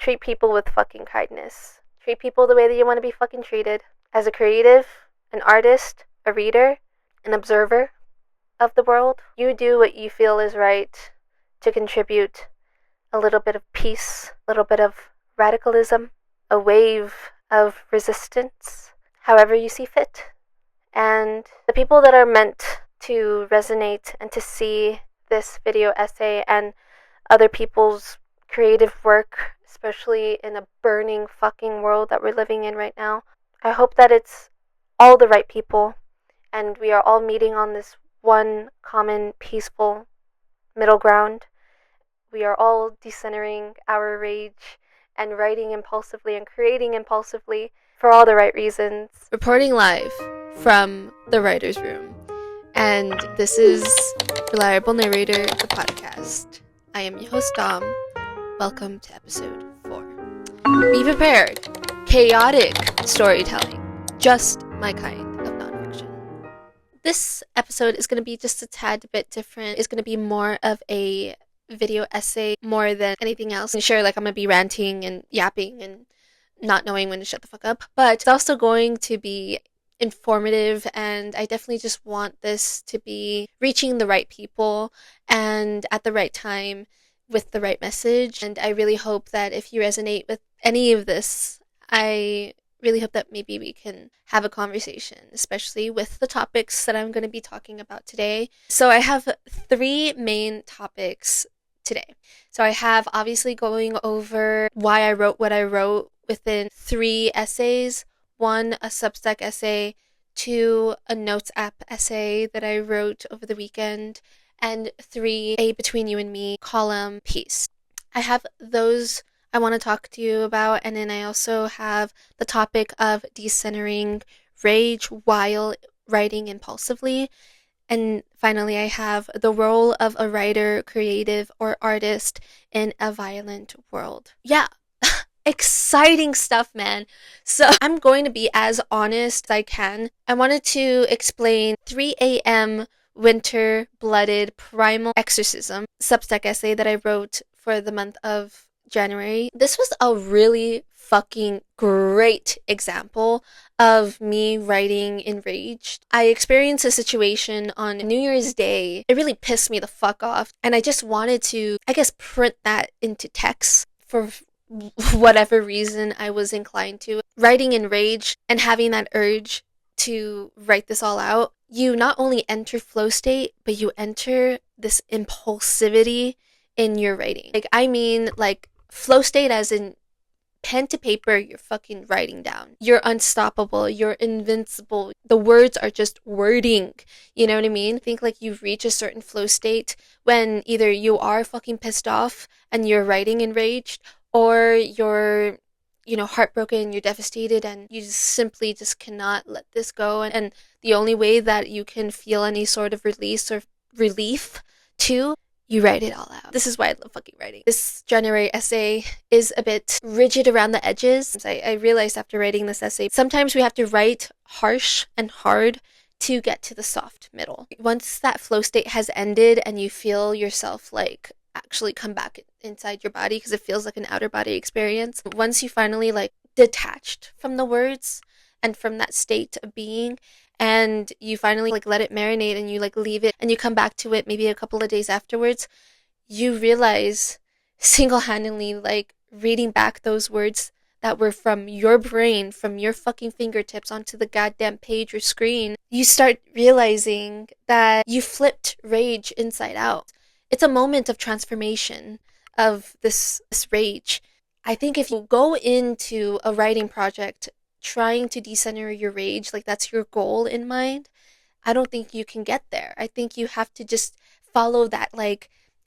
treat people with fucking kindness. Treat people the way that you want to be fucking treated. As a creative, an artist, a reader, an observer of the world, you do what you feel is right to contribute a little bit of peace, a little bit of radicalism, a wave of resistance, however you see fit. And the people that are meant to resonate and to see this video essay and other people's creative work, especially in a burning fucking world that we're living in right now, I hope that it's all the right people and we are all meeting on this one common peaceful middle ground. We are all decentering our rage and writing impulsively and creating impulsively for all the right reasons. Reporting live from the writer's room. And this is Reliable Narrator, the podcast. I am your host, Dom. Welcome to episode 4. Be prepared. Chaotic storytelling. Just my kind of nonfiction. This episode is going to be just a tad bit different. It's going to be more of a video essay more than anything else. And sure, I'm going to be ranting and yapping and not knowing when to shut the fuck up. But it's also going to be informative, and I definitely just want this to be reaching the right people and at the right time with the right message. And I really hope that if you resonate with any of this, I really hope that maybe we can have a conversation, especially with the topics that I'm going to be talking about today. So I have 3 main topics today. So I have obviously going over why I wrote what I wrote within 3 essays. 1, a Substack essay, 2, a notes app essay that I wrote over the weekend, and 3, a Between You and Me column piece. I have those I want to talk to you about, and then I also have the topic of decentering rage while writing impulsively. And finally, I have the role of a writer, creative, or artist in a violent world. Yeah. Exciting stuff, man. So I'm going to be as honest as I can. I wanted to explain 3 a.m. winter-blooded primal exorcism Substack essay that I wrote for the month of January. This was a really fucking great example of me writing enraged. I experienced a situation on New Year's Day. It really pissed me the fuck off, and I just wanted to, print that into text for whatever reason I was inclined to. Writing in rage and having that urge to write this all out, you not only enter flow state, but you enter this impulsivity in your writing. Flow state as in pen to paper, you're fucking writing down. You're unstoppable. You're invincible. The words are just wording. You know what I mean? I think you reach a certain flow state when either you are fucking pissed off and you're writing enraged, or you're, heartbroken, you're devastated, and you simply just cannot let this go. And the only way that you can feel any sort of release or relief too, you write it all out. This is why I love fucking writing. This January essay is a bit rigid around the edges. I realized after writing this essay, sometimes we have to write harsh and hard to get to the soft middle. Once that flow state has ended and you feel yourself actually come back inside your body, because it feels like an outer body experience. Once you finally detached from the words and from that state of being, and you finally let it marinate and you leave it and you come back to it maybe a couple of days afterwards, you realize single-handedly reading back those words that were from your brain, from your fucking fingertips onto the goddamn page or screen, you start realizing that you flipped rage inside out. It's a moment of transformation of this rage. I think if you go into a writing project trying to decenter your rage, that's your goal in mind, I don't think you can get there. I think you have to just follow that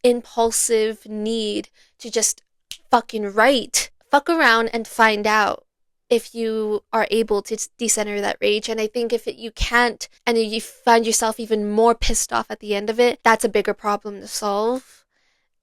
impulsive need to just fucking write. Fuck around and find out if you are able to decenter that rage. And I think if you can't, and you find yourself even more pissed off at the end of it, that's a bigger problem to solve.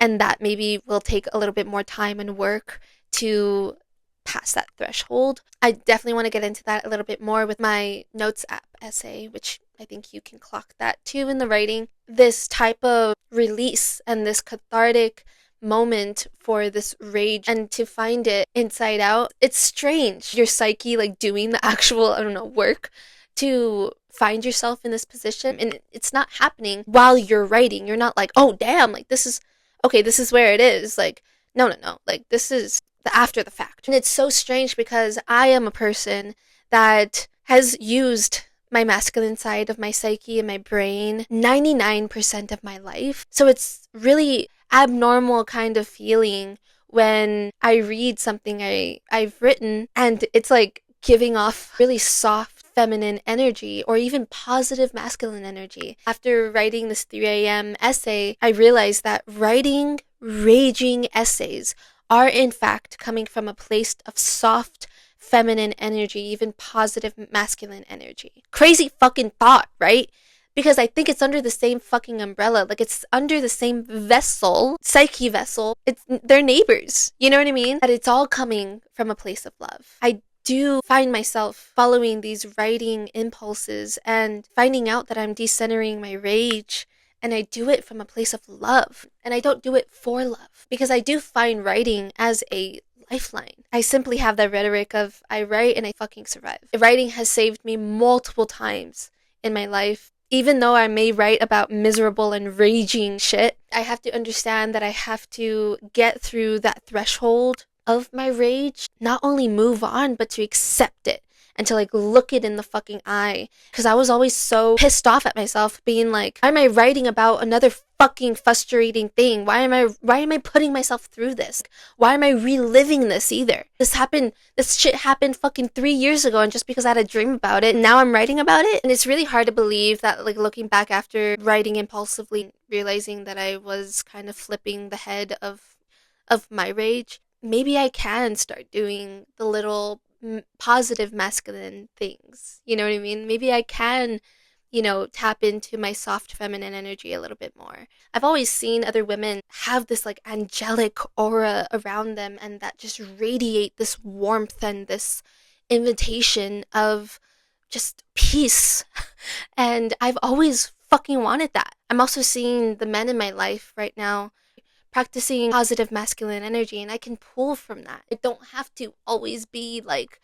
And that maybe will take a little bit more time and work to pass that threshold. I definitely want to get into that a little bit more with my notes app essay, which I think you can clock that too in the writing. This type of release and this cathartic moment for this rage and to find it inside out. It's strange. Your psyche like doing the actual, I don't know, work to find yourself in this position, and it's not happening while you're writing. You're not like, oh damn, like this is okay, this is where it is. Like no, like this is the after the fact. And it's so strange because I am a person that has used my masculine side of my psyche and my brain 99% of my life. So it's really abnormal kind of feeling when I read something I've written and it's like giving off really soft feminine energy or even positive masculine energy. After writing this 3 a.m. essay, I realized that writing raging essays are in fact coming from a place of soft feminine energy, even positive masculine energy. Crazy fucking thought, right? Because I think it's under the same fucking umbrella. Like it's under the same vessel, psyche vessel. They're neighbors. You know what I mean? That it's all coming from a place of love. I do find myself following these writing impulses and finding out that I'm decentering my rage, and I do it from a place of love, and I don't do it for love, because I do find writing as a lifeline. I simply have that rhetoric of I write and I fucking survive. Writing has saved me multiple times in my life. Even though I may write about miserable and raging shit, I have to understand that I have to get through that threshold of my rage, not only move on, but to accept it and to like look it in the fucking eye. Because I was always so pissed off at myself, being like, why am I writing about another fucking frustrating thing? Why am I putting myself through this? Why am I reliving this either? This shit happened fucking 3 years ago, and just because I had a dream about it, now I'm writing about it. And it's really hard to believe that, like, looking back after writing impulsively, realizing that I was kind of flipping the head of my rage, maybe I can start doing the little positive masculine things. You know what I mean? Maybe I can, tap into my soft feminine energy a little bit more. I've always seen other women have this like angelic aura around them, and that just radiate this warmth and this invitation of just peace. And I've always fucking wanted that. I'm also seeing the men in my life right now practicing positive masculine energy, and I can pull from that. It don't have to always be like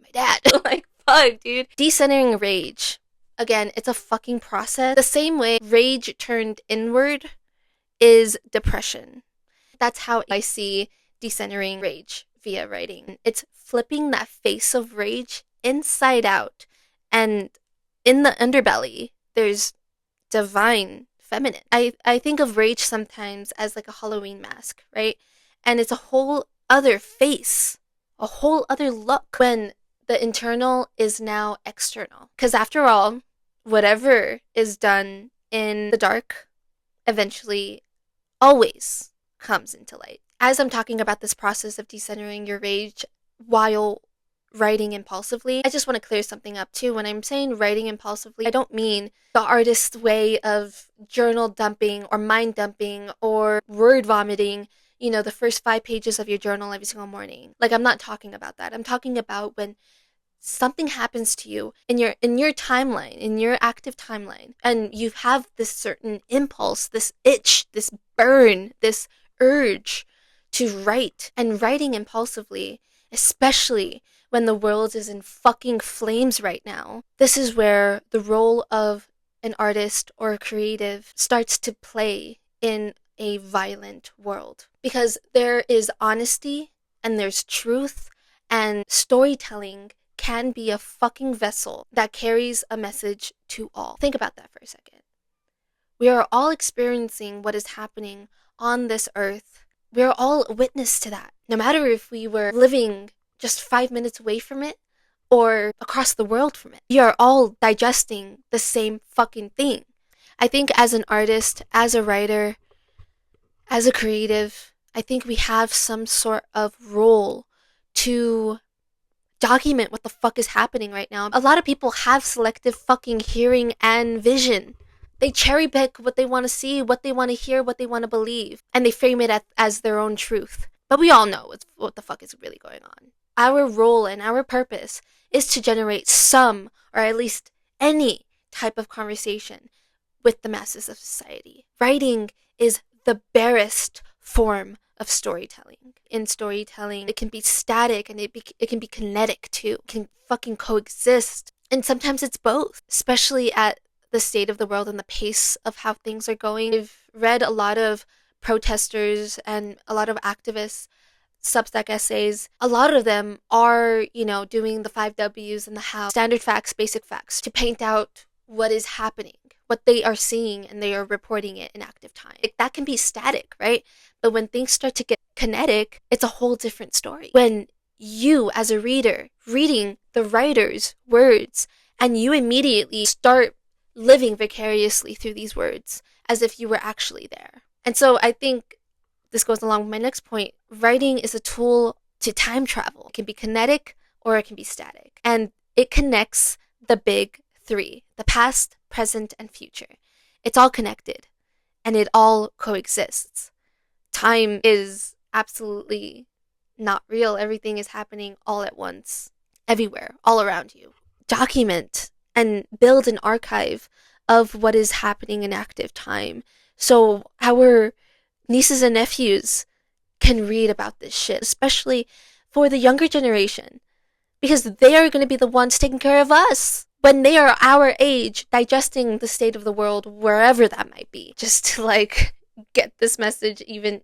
my dad. Like, fuck, dude. Decentering rage. Again, it's a fucking process. The same way rage turned inward is depression. That's how I see decentering rage via writing. It's flipping that face of rage inside out, and in the underbelly, there's divine feminine. I think of rage sometimes as like a Halloween mask, right? And it's a whole other face, a whole other look when the internal is now external. Because after all, whatever is done in the dark eventually always comes into light. As I'm talking about this process of decentering your rage while writing impulsively, I just want to clear something up too. When I'm saying writing impulsively, I don't mean the artist's way of journal dumping or mind dumping or word vomiting, the first 5 pages of your journal every single morning. Like, I'm not talking about that. I'm talking about when something happens to you in your timeline, in your active timeline, and you have this certain impulse, this itch, this burn, this urge to write. And writing impulsively, especially when the world is in fucking flames right now, this is where the role of an artist or a creative starts to play in a violent world. Because there is honesty and there's truth, and storytelling can be a fucking vessel that carries a message to all. Think about that for a second. We are all experiencing what is happening on this earth. We are all a witness to that. No matter if we were living just 5 minutes away from it or across the world from it, we are all digesting the same fucking thing. I think as an artist, as a writer, as a creative, I think we have some sort of role to document what the fuck is happening right now. A lot of people have selective fucking hearing and vision. They cherry pick what they want to see, what they want to hear, what they want to believe, and they frame it as their own truth. But we all know what the fuck is really going on. Our role and our purpose is to generate some, or at least any, type of conversation with the masses of society. Writing is the barest form of storytelling. In storytelling, it can be static and it can be kinetic too. It can fucking coexist. And sometimes it's both, especially at the state of the world and the pace of how things are going. I've read a lot of protesters and a lot of activists Substack essays. A lot of them are, doing the 5 Ws and the how, standard facts, basic facts, to paint out what is happening, what they are seeing, and they are reporting it in active time. That can be static, right? But when things start to get kinetic, it's a whole different story. When you, as a reader, reading the writer's words, and you immediately start living vicariously through these words as if you were actually there. And so I think this goes along with my next point. Writing is a tool to time travel. It can be kinetic or it can be static. And it connects the big three: the past, present, and future. It's all connected and it all coexists. Time is absolutely not real. Everything is happening all at once, everywhere, all around you. Document and build an archive of what is happening in active time. So our nieces and nephews can read about this shit, especially for the younger generation, because they are going to be the ones taking care of us when they are our age, digesting the state of the world wherever that might be. Just to get this message even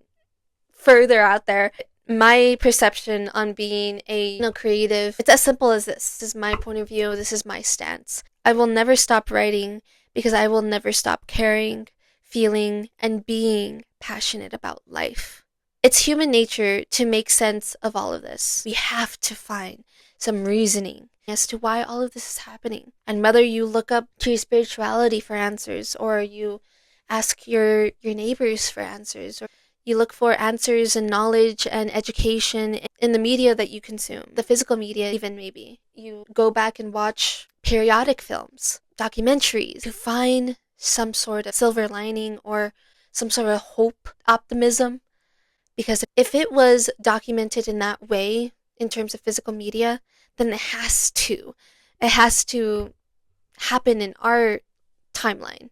further out there, my perception on being a creative, it's as simple as this. This is my point of view. This is my stance. I will never stop writing because I will never stop caring, feeling, and being passionate about life. It's human nature to make sense of all of this. We have to find some reasoning as to why all of this is happening. And whether you look up to your spirituality for answers, or you ask your neighbors for answers, or you look for answers and knowledge and education in the media that you consume, the physical media even maybe. You go back and watch periodic films, documentaries, to find some sort of silver lining or some sort of hope, optimism. Because if it was documented in that way, in terms of physical media, then it has to happen in our timeline.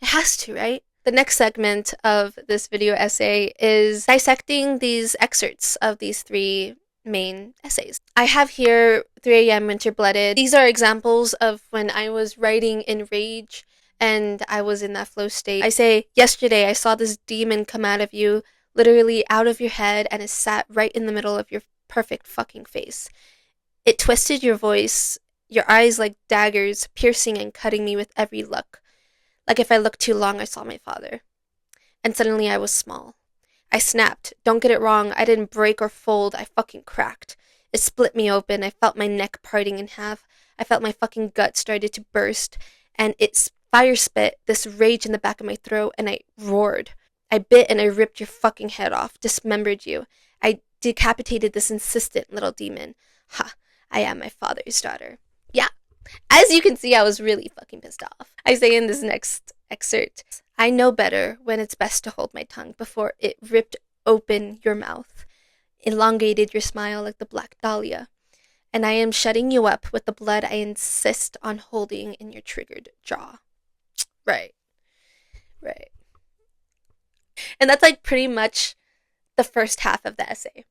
It has to, right? The next segment of this video essay is dissecting these excerpts of these 3 main essays. I have here 3 a.m. Winter Blooded. These are examples of when I was writing in rage and I was in that flow state. I say, yesterday I saw this demon come out of you, literally out of your head, and it sat right in the middle of your perfect fucking face. It twisted your voice, your eyes like daggers, piercing and cutting me with every look. Like if I looked too long, I saw my father. And suddenly I was small. I snapped. Don't get it wrong, I didn't break or fold, I fucking cracked. It split me open, I felt my neck parting in half. I felt my fucking gut started to burst, and it fire spit this rage in the back of my throat, and I roared. I bit and I ripped your fucking head off, dismembered you. I decapitated this insistent little demon. Ha, I am my father's daughter. Yeah, as you can see, I was really fucking pissed off. I say in this next excerpt, I know better when it's best to hold my tongue before it ripped open your mouth, elongated your smile like the Black Dahlia, and I am shutting you up with the blood I insist on holding in your triggered jaw. Right. And that's pretty much the first half of the essay.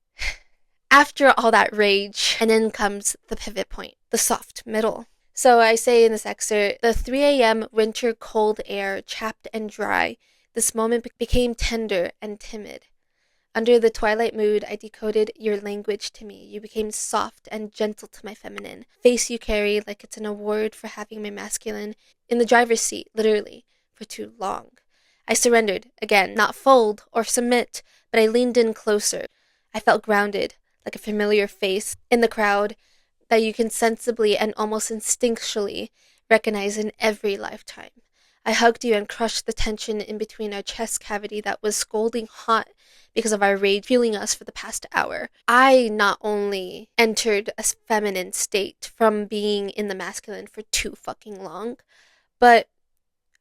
After all that rage, and then comes the pivot point, the soft middle. So I say in this excerpt, the 3 a.m. winter cold air, chapped and dry, this moment became tender and timid. Under the twilight mood, I decoded your language to me. You became soft and gentle to my feminine. Face you carry like it's an award for having my masculine in the driver's seat, literally, for too long. I surrendered, again, not fold or submit, but I leaned in closer. I felt grounded, like a familiar face in the crowd that you can sensibly and almost instinctually recognize in every lifetime. I hugged you and crushed the tension in between our chest cavity that was scalding hot because of our rage fueling us for the past hour. I not only entered a feminine state from being in the masculine for too fucking long, but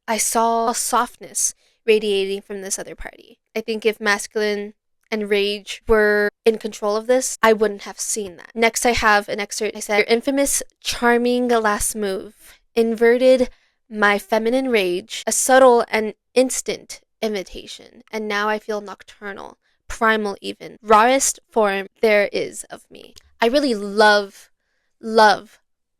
I saw softness radiating from this other party. I think if masculine and rage were in control of this, I wouldn't have seen that. Next, I have an excerpt. I said, your infamous, charming last move inverted my feminine rage, a subtle and instant invitation, and now I feel nocturnal, primal even, rawest form there is of me. I really love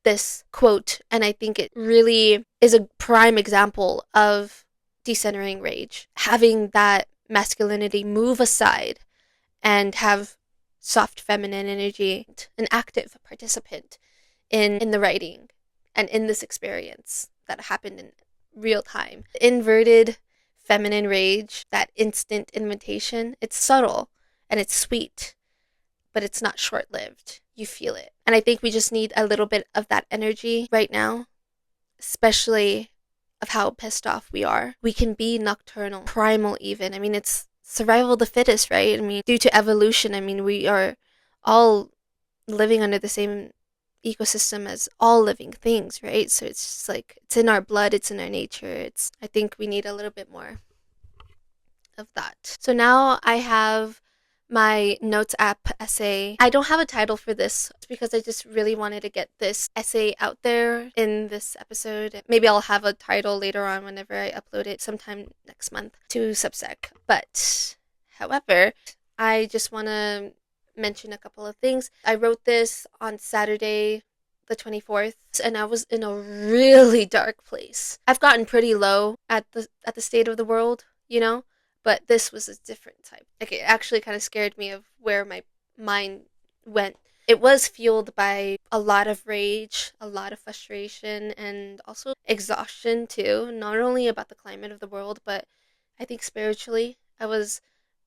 this quote, and I think it really is a prime example of decentering rage. Having that masculinity move aside and have soft feminine energy, an active participant in the writing and in this experience that happened in real time. Inverted feminine rage, that instant invitation, it's subtle and it's sweet, but it's not short-lived. You feel it. And I think we just need a little bit of that energy right now, especially of how pissed off we are. We can be nocturnal, primal even. I mean, it's survival of the fittest, right? I mean, due to evolution, I mean, we are all living under the same ecosystem as all living things, right? So it's just like, it's in our blood, it's in our nature. I think we need a little bit more of that. So now I have my notes app essay. I don't have a title for this because I just really wanted to get this essay out there in this episode. Maybe I'll have a title later on whenever I upload it sometime next month to Substack. But however, I just want to mention a couple of things. I wrote this on Saturday the 24th, and I was in a really dark place. I've gotten pretty low at the state of the world, you know? But this was a different type. Like, it actually kind of scared me of where my mind went. It was fueled by a lot of rage, a lot of frustration, and also exhaustion too. Not only about the climate of the world, but I think spiritually I was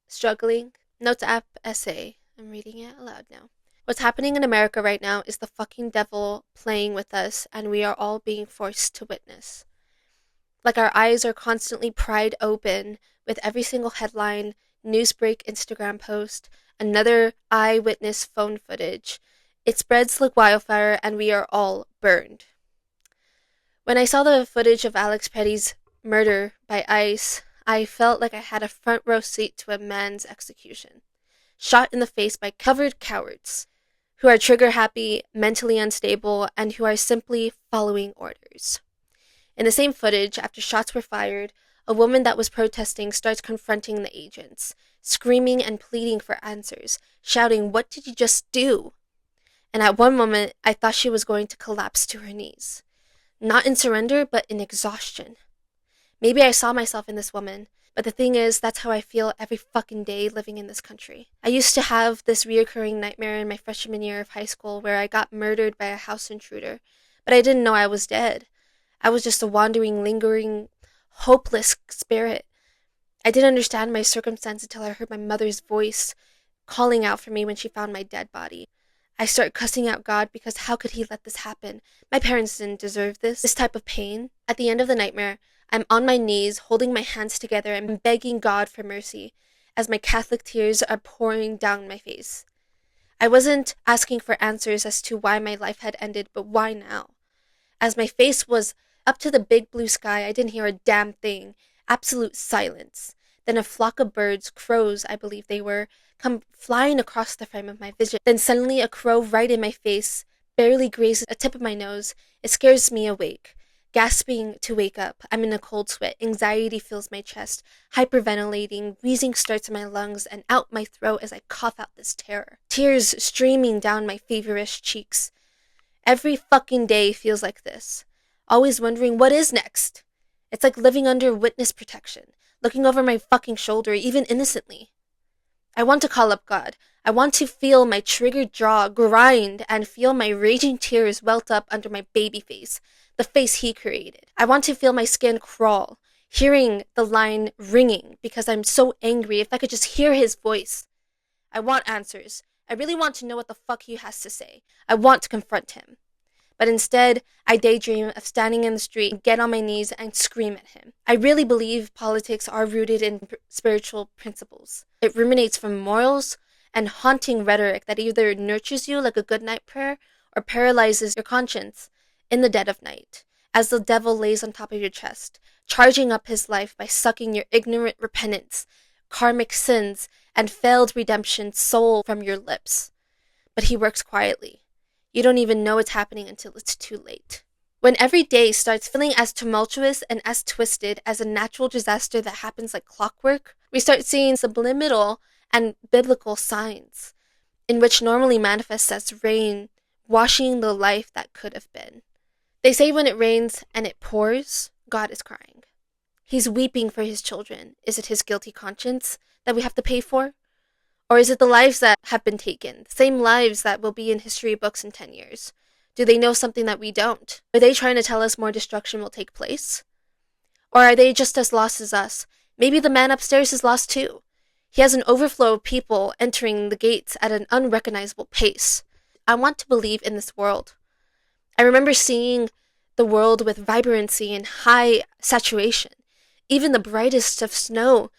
struggling. Notes app essay. I'm reading it aloud now. What's happening in America right now is the fucking devil playing with us, and we are all being forced to witness. Like, our eyes are constantly pried open with every single headline, newsbreak, Instagram post, another eyewitness phone footage. It spreads like wildfire, and we are all burned. When I saw the footage of Alex Petty's murder by ICE, I felt like I had a front row seat to a man's execution. Shot in the face by covered cowards who are trigger-happy, mentally unstable, and who are simply following orders. In the same footage, after shots were fired, a woman that was protesting starts confronting the agents, screaming and pleading for answers, shouting, "What did you just do?" And at one moment, I thought she was going to collapse to her knees. Not in surrender, but in exhaustion. Maybe I saw myself in this woman, but the thing is, that's how I feel every fucking day living in this country. I used to have this reoccurring nightmare in my freshman year of high school where I got murdered by a house intruder, but I didn't know I was dead. I was just a wandering, lingering, hopeless spirit. I didn't understand my circumstance until I heard my mother's voice calling out for me when she found my dead body. I start cussing out God because how could he let this happen? My parents didn't deserve this type of pain. At the end of the nightmare, I'm on my knees, holding my hands together and begging God for mercy as my Catholic tears are pouring down my face. I wasn't asking for answers as to why my life had ended, but why now? As my face was up to the big blue sky, I didn't hear a damn thing. Absolute silence. Then a flock of birds, crows I believe they were, come flying across the frame of my vision. Then suddenly a crow right in my face barely grazes a tip of my nose. It scares me awake. Gasping to wake up, I'm in a cold sweat. Anxiety fills my chest. Hyperventilating, wheezing starts in my lungs and out my throat as I cough out this terror. Tears streaming down my feverish cheeks. Every fucking day feels like this. Always wondering what is next. It's like living under witness protection, looking over my fucking shoulder, even innocently. I want to call up God. I want to feel my triggered jaw grind and feel my raging tears welt up under my baby face, the face he created. I want to feel my skin crawl, hearing the line ringing because I'm so angry. If I could just hear his voice. I want answers. I really want to know what the fuck he has to say. I want to confront him. But instead, I daydream of standing in the street, get on my knees, and scream at him. I really believe politics are rooted in spiritual principles. It ruminates from morals and haunting rhetoric that either nurtures you like a good night prayer or paralyzes your conscience in the dead of night, as the devil lays on top of your chest, charging up his life by sucking your ignorant repentance, karmic sins, and failed redemption soul from your lips. But he works quietly. You don't even know it's happening until it's too late. When every day starts feeling as tumultuous and as twisted as a natural disaster that happens like clockwork, we start seeing subliminal and biblical signs, in which normally manifests as rain, washing the life that could have been. They say when it rains and it pours, God is crying. He's weeping for his children. Is it his guilty conscience that we have to pay for? Or is it the lives that have been taken, the same lives that will be in history books in 10 years? Do they know something that we don't? Are they trying to tell us more destruction will take place? Or are they just as lost as us? Maybe the man upstairs is lost too. He has an overflow of people entering the gates at an unrecognizable pace. I want to believe in this world. I remember seeing the world with vibrancy and high saturation, even the brightest of snow.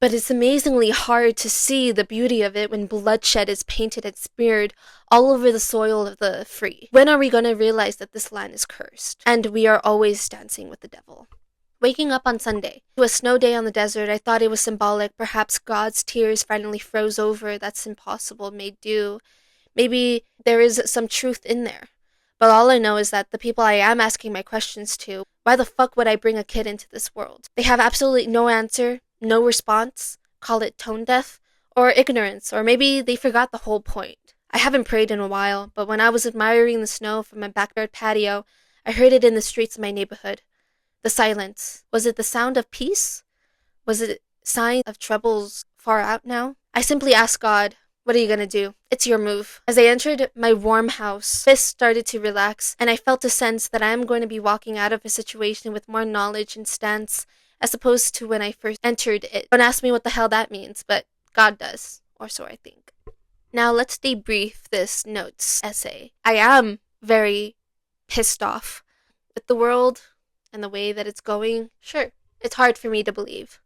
But it's amazingly hard to see the beauty of it when bloodshed is painted and smeared all over the soil of the free. When are we going to realize that this land is cursed and we are always dancing with the devil? Waking up on Sunday to a snow day on the desert, I thought it was symbolic. Perhaps God's tears finally froze over. That's impossible, made do. Maybe there is some truth in there. But all I know is that the people I am asking my questions to, why the fuck would I bring a kid into this world? They have absolutely no answer, no response. Call it tone deaf, or ignorance, or maybe they forgot the whole point. I haven't prayed in a while, but when I was admiring the snow from my backyard patio, I heard it in the streets of my neighborhood. The silence. Was it the sound of peace? Was it sign of troubles far out now? I simply asked God, what are you gonna do? It's your move. As I entered my warm house, fists started to relax, and I felt a sense that I am going to be walking out of a situation with more knowledge and stance as opposed to when I first entered it. Don't ask me what the hell that means, but God does, or so I think. Now let's debrief this notes essay. I am very pissed off with the world and the way that it's going. Sure, it's hard for me to believe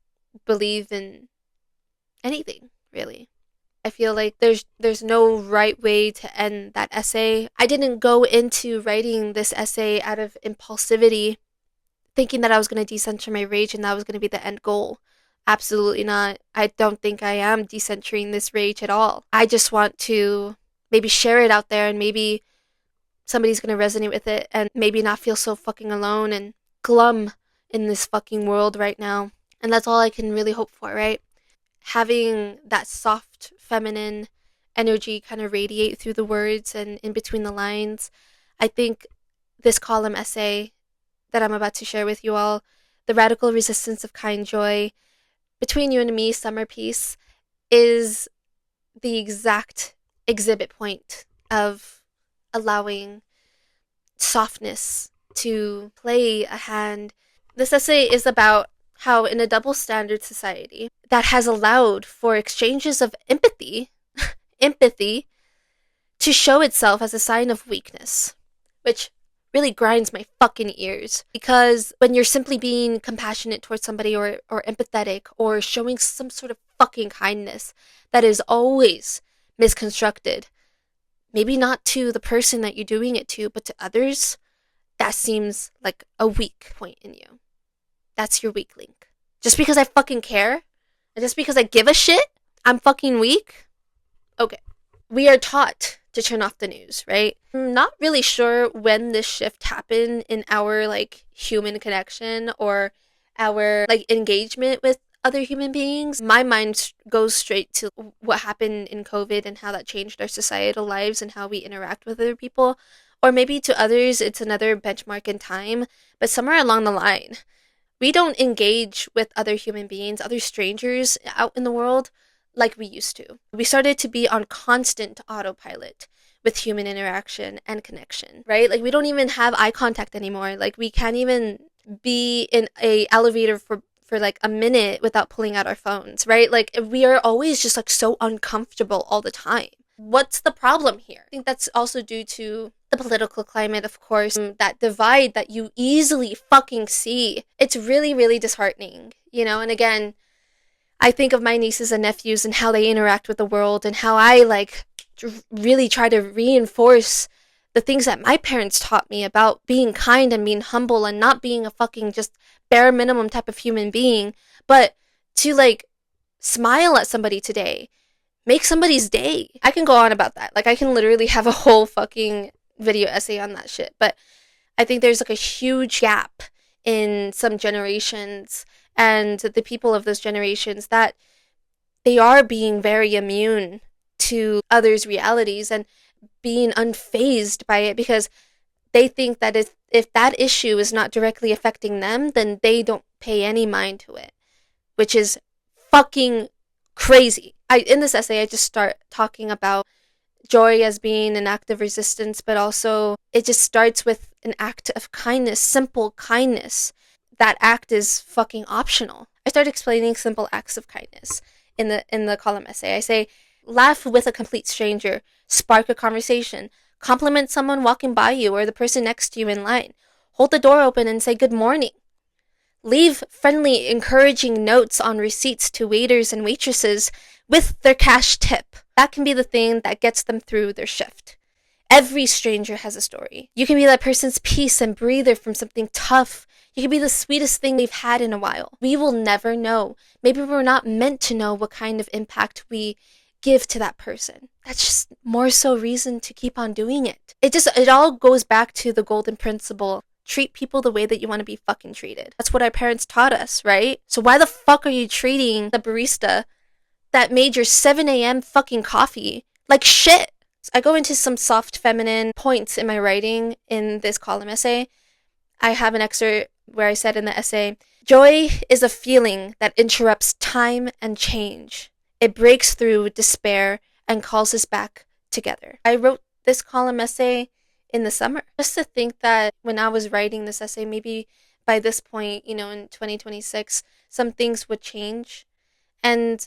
in anything, really. I feel like there's no right way to end that essay. I didn't go into writing this essay out of impulsivity, thinking that I was going to decenter my rage and that was going to be the end goal. Absolutely not. I don't think I am decentering this rage at all. I just want to maybe share it out there and maybe somebody's going to resonate with it and maybe not feel so fucking alone and glum in this fucking world right now. And that's all I can really hope for, right? Having that soft, feminine energy kind of radiate through the words and in between the lines. I think this column essay that I'm about to share with you all, The Radical Resistance of Kind Joy, Between You and Me, Summer Peace, is the exact exhibit point of allowing softness to play a hand. This essay is about how in a double standard society that has allowed for exchanges of empathy to show itself as a sign of weakness, which really grinds my fucking ears. Because when you're simply being compassionate towards somebody or empathetic or showing some sort of fucking kindness, that is always misconstructed. Maybe not to the person that you're doing it to, but to others, that seems like a weak point in you. That's your weak link. Just because I fucking care, and just because I give a shit, I'm fucking weak? Okay. We are taught to turn off the news, right? I'm not really sure when this shift happened in our, human connection or our, engagement with other human beings. My mind goes straight to what happened in COVID and how that changed our societal lives and how we interact with other people. Or maybe to others, it's another benchmark in time. But somewhere along the line, we don't engage with other human beings, other strangers out in the world like we used to. We started to be on constant autopilot with human interaction and connection, right? We don't even have eye contact anymore. We can't even be in a elevator for a minute without pulling out our phones, right? We are always just so uncomfortable all the time. What's the problem here? I think that's also due to the political climate, of course, that divide that you easily fucking see. It's really, really disheartening, and again, I think of my nieces and nephews and how they interact with the world and how I really try to reinforce the things that my parents taught me about being kind and being humble and not being a fucking just bare minimum type of human being, but to smile at somebody today, make somebody's day. I can go on about that. I can literally have a whole fucking video essay on that shit. But I think there's a huge gap in some generations and the people of those generations that they are being very immune to others' realities and being unfazed by it because they think that if that issue is not directly affecting them, then they don't pay any mind to it, which is fucking crazy. In this essay, I just start talking about joy as being an act of resistance, but also it just starts with an act of kindness, simple kindness. That act is fucking optional. I start explaining simple acts of kindness in the column essay. I say, laugh with a complete stranger, spark a conversation, compliment someone walking by you or the person next to you in line, hold the door open and say good morning. Leave friendly, encouraging notes on receipts to waiters and waitresses with their cash tip. That can be the thing that gets them through their shift. Every stranger has a story. You can be that person's peace and breather from something tough. You can be the sweetest thing they've had in a while. We will never know. Maybe we're not meant to know what kind of impact we give to that person. That's just more so reason to keep on doing it. It all goes back to the golden principle. Treat people the way that you want to be fucking treated. That's what our parents taught us, right? So why the fuck are you treating the barista that made your 7 a.m. fucking coffee like shit? I go into some soft feminine points in my writing in this column essay. I have an excerpt where I said in the essay, joy is a feeling that interrupts time and change. It breaks through despair and calls us back together. I wrote this column essay in the summer, just to think that when I was writing this essay, maybe by this point, in 2026, some things would change. And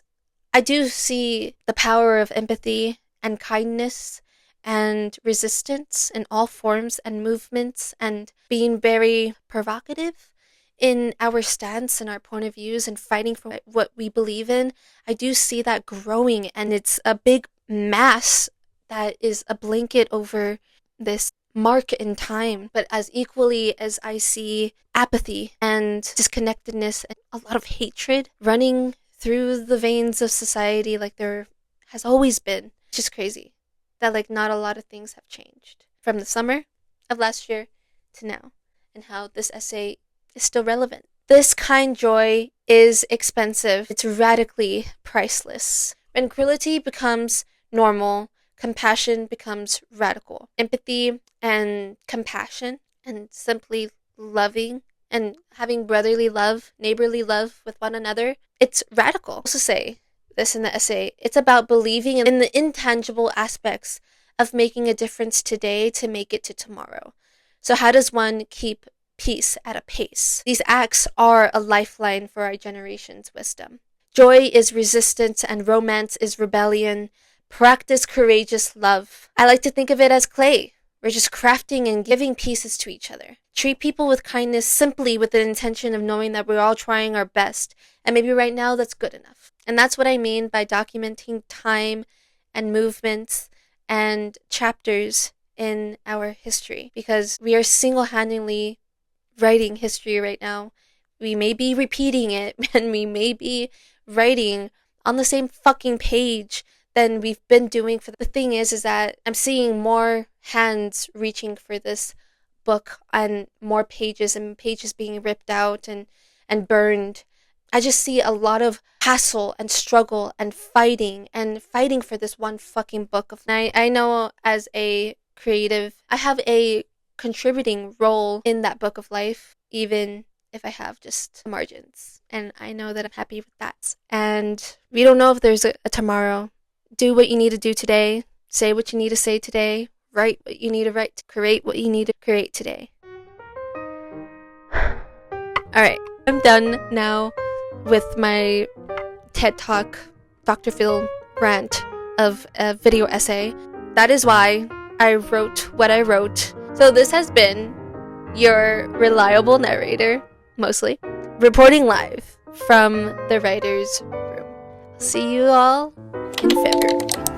I do see the power of empathy and kindness and resistance in all forms and movements and being very provocative in our stance and our point of views and fighting for what we believe in. I do see that growing, and it's a big mass that is a blanket over this mark in time. But as equally as I see apathy and disconnectedness and a lot of hatred running through the veins of society like there has always been, it's just crazy that not a lot of things have changed from the summer of last year to now, and how this essay is still relevant. This kind joy is expensive. It's radically priceless. When cruelty becomes normal, compassion becomes radical. Empathy and compassion and simply loving and having brotherly love, neighborly love with one another, it's radical. I also say this in the essay, it's about believing in the intangible aspects of making a difference today to make it to tomorrow. So how does one keep peace at a pace? These acts are a lifeline for our generation's wisdom. Joy is resistance and romance is rebellion. Practice courageous love. I like to think of it as clay. We're just crafting and giving pieces to each other. Treat people with kindness simply with the intention of knowing that we're all trying our best. And maybe right now that's good enough. And that's what I mean by documenting time and movements and chapters in our history. Because we are single-handedly writing history right now. We may be repeating it, and we may be writing on the same fucking page than we've been doing. The thing is that I'm seeing more hands reaching for this book and more pages and pages being ripped out and burned. I just see a lot of hassle and struggle and fighting for this one fucking book. I know as a creative, I have a contributing role in that book of life, even if I have just margins. And I know that I'm happy with that. And we don't know if there's a tomorrow. Do what you need to do today. Say what you need to say today. Write what you need to write. Create what you need to create today. Alright, I'm done now with my TED Talk, Dr. Phil rant of a video essay. That is why I wrote what I wrote. So this has been your reliable narrator, mostly, reporting live from the writer's room. See you all in February.